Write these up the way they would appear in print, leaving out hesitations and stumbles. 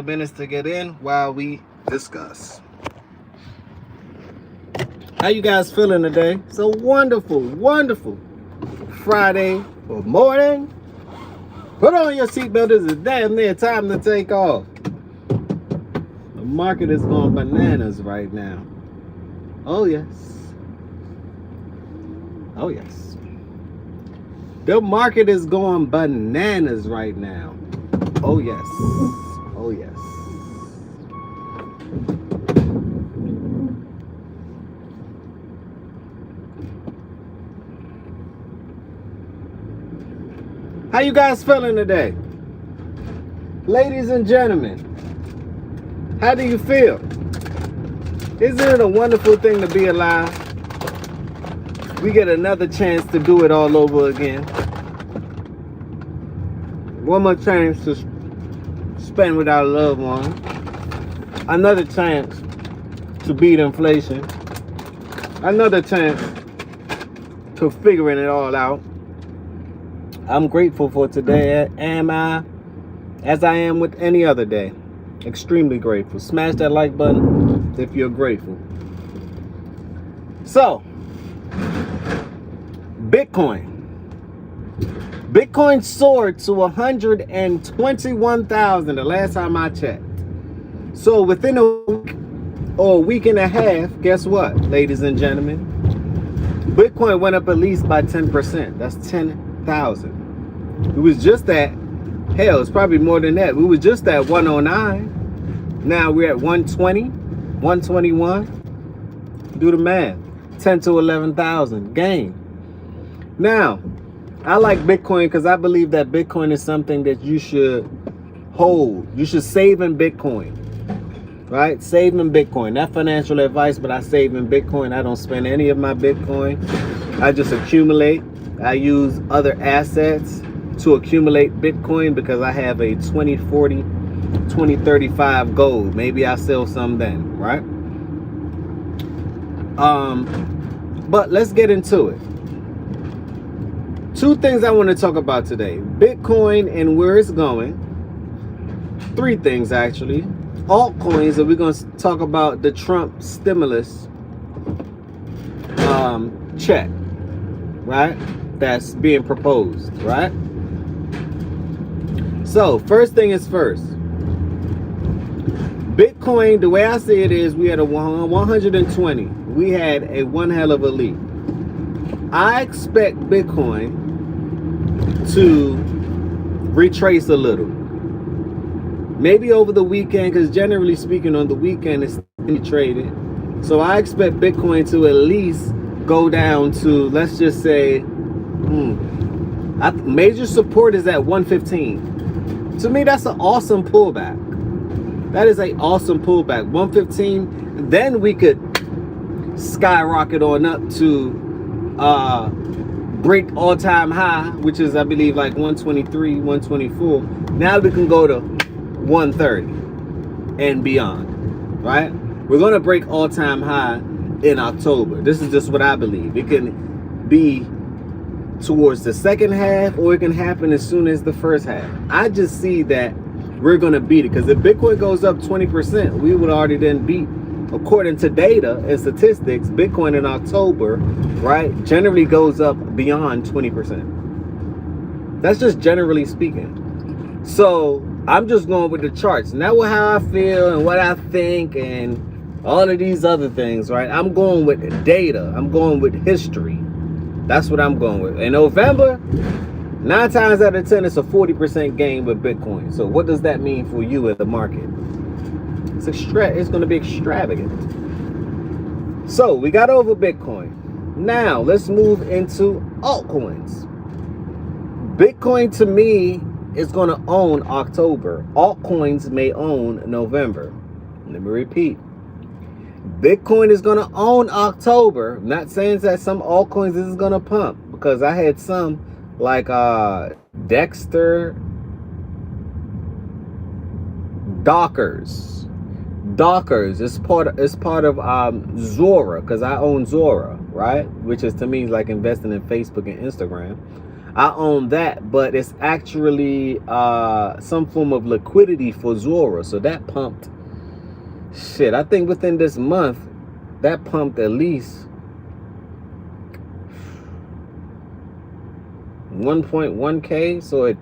minutes to get in while we discuss. How you guys feeling today? It's a wonderful, wonderful Friday morning. Put on your seatbelt. It's damn near time to take off. The market is going bananas right now. Oh yes. Oh yes. The market is going bananas right now. Oh yes. Oh yes. How you guys feeling today? Ladies and gentlemen, how do you feel? Isn't it a wonderful thing to be alive? We get another chance to do it all over again. One more chance to spend with our loved ones. Another chance to beat inflation. Another chance to figuring it all out. I'm grateful for today, as I am with any other day. Extremely grateful. Smash that like button if you're grateful. So, Bitcoin soared to 121,000 the last time I checked. So within a week or a week and a half, guess what, ladies and gentlemen? Bitcoin went up at least by 10%. That's 10,000. It was just at, hell, it's probably more than that. We were just at 109. Now we're at 120, 121. Do the math. 10 to 11,000 gain. Now, I like Bitcoin because I believe that Bitcoin is something that you should hold. You should save in Bitcoin. Right? Save in Bitcoin. Not financial advice, but I save in Bitcoin. I don't spend any of my Bitcoin. I just accumulate. I use other assets to accumulate Bitcoin because I have a 2040, 2035 goal. Maybe I'll sell some then, right? But let's get into it. Two things I want to talk about today. Bitcoin and where it's going. Three things actually. Altcoins, and we're going to talk about the Trump stimulus check, right? That's being proposed, right? So, first thing is first. Bitcoin, the way I see it is we had a 120. We had a one hell of a leap. I expect Bitcoin to retrace a little. Maybe over the weekend, because generally speaking on the weekend it's traded. So I expect Bitcoin to at least go down to, let's just say, major support is at 115. To me, that's an awesome pullback. That is an awesome pullback. 115, then we could skyrocket on up to break all-time high, which is, I believe, like 123, 124. Now we can go to 130 and beyond, right? We're going to break all-time high in October. This is just what I believe. It can be towards the second half, or it can happen as soon as the first half. I just see that we're going to beat it, because if Bitcoin goes up 20%, we would already then beat, according to data and statistics, Bitcoin in October, right, generally goes up beyond 20%. That's just generally speaking. So I'm just going with the charts, not with how I feel and what I think and all of these other things, right? I'm going with data. I'm going with history. That's what I'm going with. In November, 9 times out of 10, it's a 40% gain with Bitcoin. So what does that mean for you at the market? It's going to be extravagant. So we got over Bitcoin. Now let's move into altcoins. Bitcoin to me is going to own October. Altcoins may own November. Let me repeat. Bitcoin is going to own October. I'm not saying that some altcoins is going to pump, because I had some like Dexter, Dockers is part of Zora, because I own Zora, right? Which is, to me, like investing in Facebook and Instagram. I own that, but it's actually some form of liquidity for Zora. So that pumped, shit, I think within this month, that pumped at least 1.1K. So it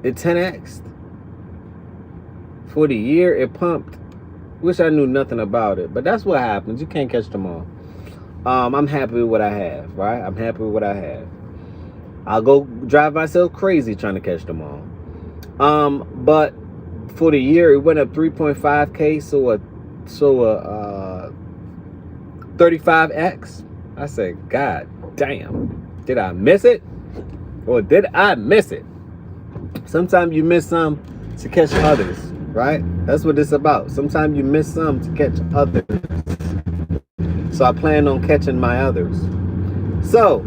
10X'd. For the year, it pumped. Wish I knew nothing about it, but that's what happens. You can't catch them all. I'm happy with what I have, right? I'm happy with what I have. I'll go drive myself crazy trying to catch them all. But for the year, it went up 3.5K, so a 35X. I said, God damn, did I miss it? Or did I miss it? Sometimes you miss some to catch others, right? That's what it's about. Sometimes you miss some to catch others. So I plan on catching my others. So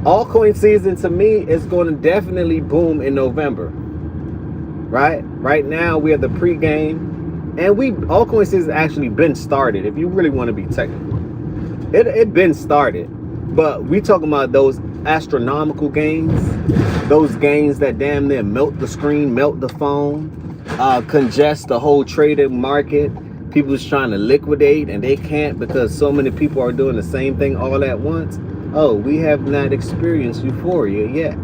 altcoin season to me is going to definitely boom in November, right? Right now we are the pregame, and altcoin season actually been started. If you really want to be technical, it been started, but we talking about those astronomical gains, those gains that damn near melt the screen, melt the phone, congest the whole trading market. People's trying to liquidate and they can't because so many people are doing the same thing all at once. Oh, we have not experienced euphoria yet.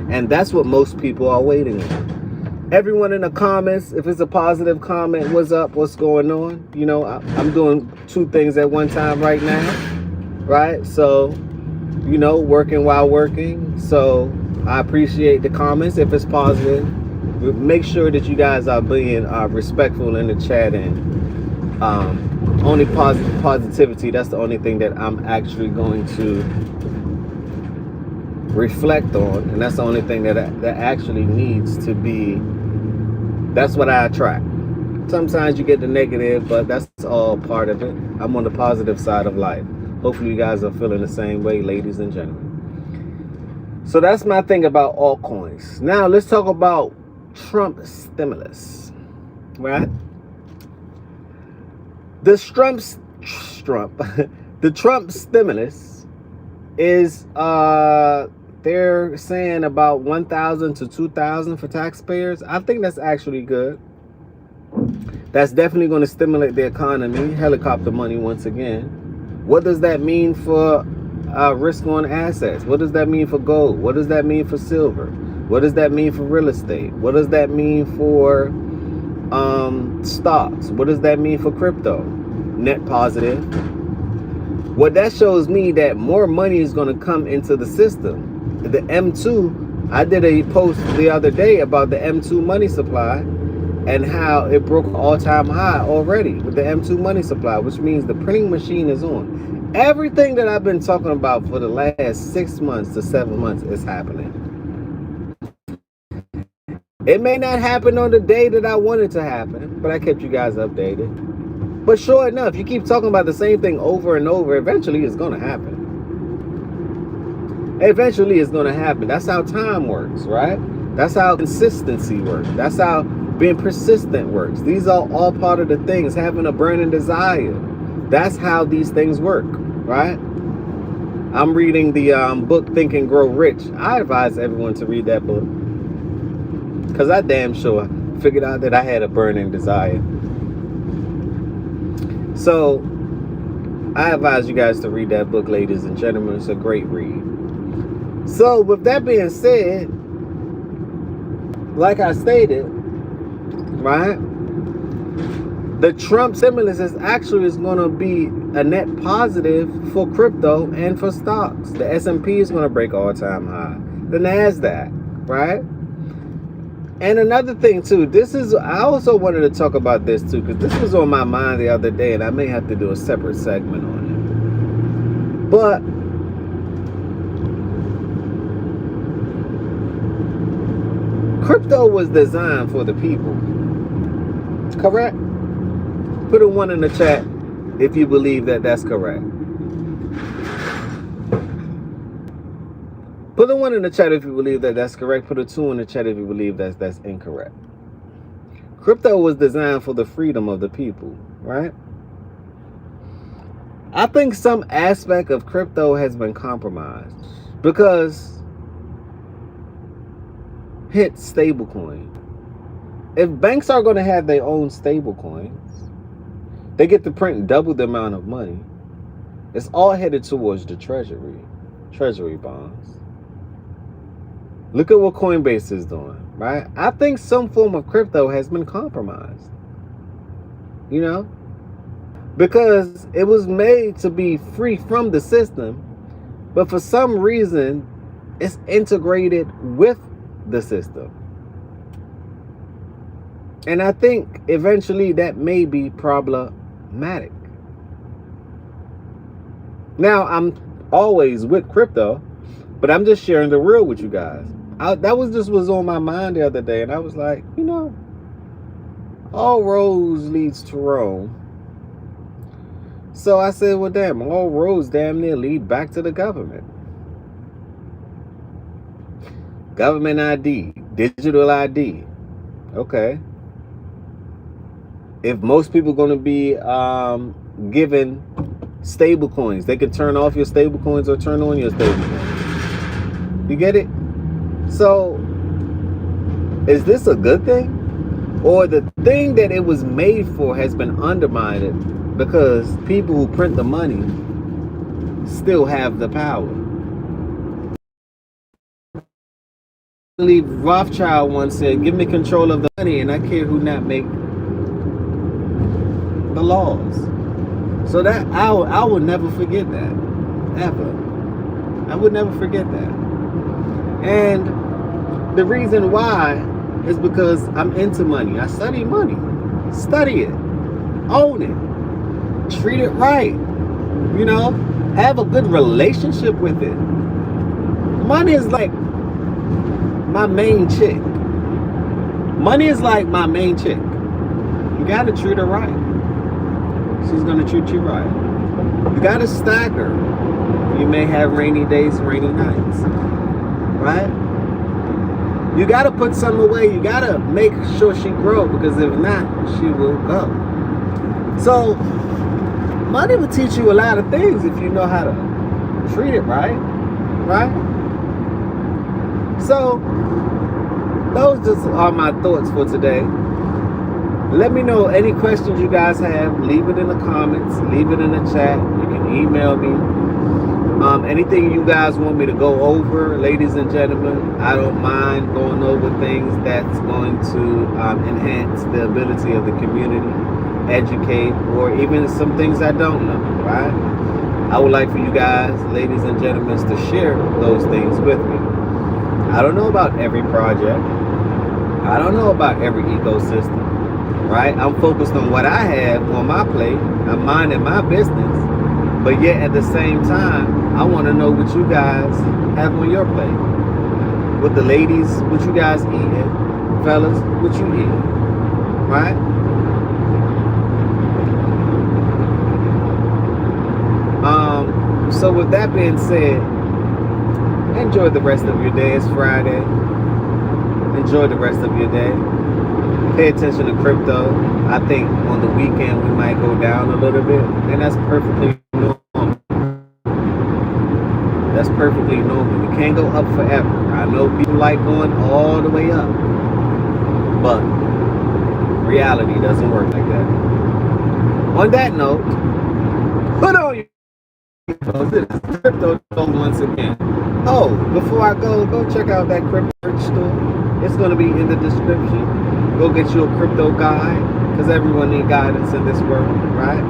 And that's what most people are waiting on. Everyone in the comments, if it's a positive comment, what's up, what's going on? You know, I'm doing two things at one time right now, right? So, you know, working while working. So I appreciate the comments if it's positive. Make sure that you guys are being respectful in the chat, and only positivity. That's the only thing that I'm actually going to reflect on, and that's the only thing that actually needs to be. That's what I attract. Sometimes you get the negative, but that's all part of it. I'm on the positive side of life. Hopefully you guys are feeling the same way, ladies and gentlemen. So that's my thing about altcoins. Now let's talk about Trump stimulus, right? The Trump stimulus is they're saying about 1,000 to 2,000 for taxpayers. I think that's actually good. That's definitely going to stimulate the economy. Helicopter money once again. What does that mean for risk on assets? What does that mean for gold? What does that mean for silver? What does that mean for real estate? What does that mean for stocks? What does that mean for crypto? Net positive. What that shows me that more money is going to come into the system. The M2, I did a post the other day about the M2 money supply and how it broke an all-time high already with the M2 money supply, which means the printing machine is on. Everything that I've been talking about for the last 6 months to 7 months is happening. It may not happen on the day that I want it to happen, but I kept you guys updated. But sure enough, you keep talking about the same thing over and over, eventually it's going to happen. Eventually it's going to happen. That's how time works, right? That's how consistency works. That's how being persistent works. These are all part of the things, having a burning desire. That's how these things work, right? I'm reading the book Think and Grow Rich. I advise everyone to read that book, because I damn sure figured out that I had a burning desire. So I advise you guys to read that book, ladies and gentlemen. It's a great read. So with that being said, like I stated, right, the Trump stimulus is going to be a net positive for crypto and for stocks. The S&P is going to break all-time high. The NASDAQ, right? And another thing too, I also wanted to talk about this too, because this was on my mind the other day, and I may have to do a separate segment on it. But crypto was designed for the people, correct? Put a 1 in the chat if you believe that that's correct. Put a 1 in the chat if you believe that that's correct. Put a 2 in the chat if you believe that's incorrect. Crypto was designed for the freedom of the people, right? I think some aspect of crypto has been compromised because hit stablecoin. If banks are going to have their own stablecoins, they get to print double the amount of money. It's all headed towards the treasury bonds. Look at what Coinbase is doing, right? I think some form of crypto has been compromised, you know, because it was made to be free from the system, but for some reason, it's integrated with the system. And I think eventually that may be problematic. Now, I'm always with crypto, but I'm just sharing the real with you guys. That was on my mind the other day, and I was like, you know, all roads leads to Rome. So I said, well, damn, all roads damn near lead back to the government. Government ID, digital ID. Okay. If most people are going to be given stable coins, they can turn off your stable coins or turn on your stable coins. You get it? So, is this a good thing? Or the thing that it was made for has been undermined because people who print the money still have the power? I believe Rothschild once said, give me control of the money and I care who not make the laws. So that I will never forget that, ever. I would never forget that. And the reason why is because I'm into money. I study money. Study it. Own it. Treat it right. You know, have a good relationship with it. Money is like my main chick. Money is like my main chick. You gotta treat her right. She's gonna treat you right. You gotta stack her. You may have rainy days, rainy nights. Right? You gotta put some away. You gotta make sure she grows, because if not, she will go. So money will teach you a lot of things if you know how to treat it right. Right? So those just are my thoughts for today. Let me know any questions you guys have. Leave it in the comments. Leave it in the chat. You can email me. Anything you guys want me to go over, ladies and gentlemen, I don't mind going over things that's going to enhance the ability of the community, educate, or even some things I don't know, right? I would like for you guys, ladies and gentlemen, to share those things with me. I don't know about every project. I don't know about every ecosystem, right? I'm focused on what I have on my plate. I'm minding my business. But yet at the same time, I want to know what you guys have on your plate. With the ladies, what you guys eating. Fellas, what you eating. Right? So with that being said, enjoy the rest of your day. It's Friday. Enjoy the rest of your day. Pay attention to crypto. I think on the weekend we might go down a little bit, and that's perfectly normal. That's perfectly normal. You can't go up forever. I know people like going all the way up, but reality doesn't work like that. On that note, put on your crypto once again. Oh, before I go check out that crypto merch store. It's going to be in the description. Go get you a crypto guide, because everyone needs guidance in this world, right?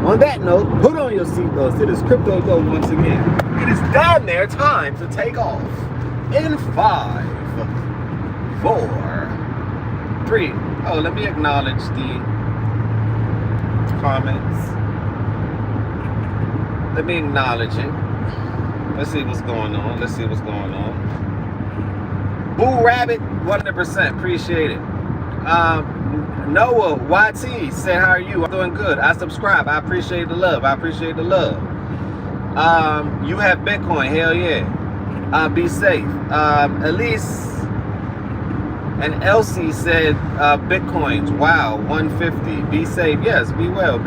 On that note, put on your seatbelts. It is Crypto Go once again. It is damn near time to take off. In 5, 4, 3. Oh, let me acknowledge the comments. Let me acknowledge it. Let's see what's going on. Boo Rabbit, 100%. Appreciate it. Noah YT said, how are you? I'm doing good. I subscribe. I appreciate the love. You have Bitcoin. Hell yeah. Be safe. Elise and Elsie said, Bitcoins. Wow, 150. Be safe. Yes, be well.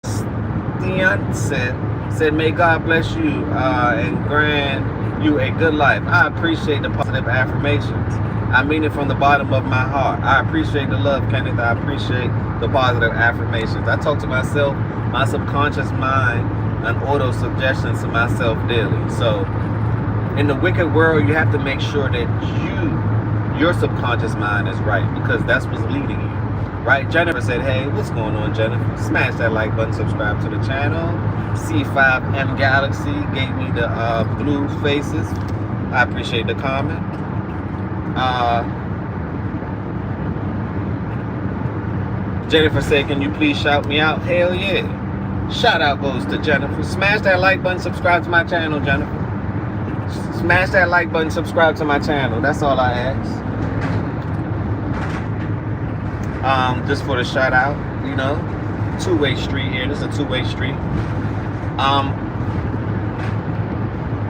Stian said, may God bless you and grant you a good life. I appreciate the positive affirmations. I mean it from the bottom of my heart. I appreciate the love, Kenneth. I appreciate the positive affirmations. I talk to myself, my subconscious mind, and auto suggestions to myself daily. So in the wicked world, you have to make sure that your subconscious mind is right, because that's what's leading you. Right? Jennifer said, hey, what's going on, Jennifer? Smash that like button, subscribe to the channel. C5M Galaxy gave me the blue faces. I appreciate the comment. Jennifer said, can you please shout me out? Hell yeah. Shout out goes to Jennifer. Smash that like button, subscribe to my channel, Jennifer. Smash that like button, subscribe to my channel. That's all I ask. Just for the shout out, you know, two-way street here. This is a two-way street.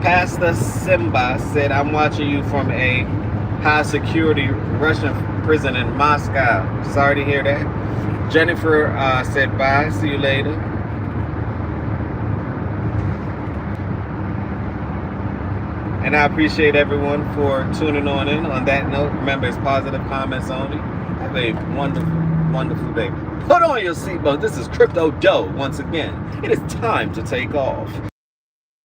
Pastor Simba said, I'm watching you from a high security Russian prison in Moscow. Sorry to hear that. Jennifer said, bye, see you later. And I appreciate everyone for tuning in. On that note, remember, it's positive comments only. Have a wonderful, wonderful day. Put on your seatbelt. This is Crypto Joe once again. It is time to take off.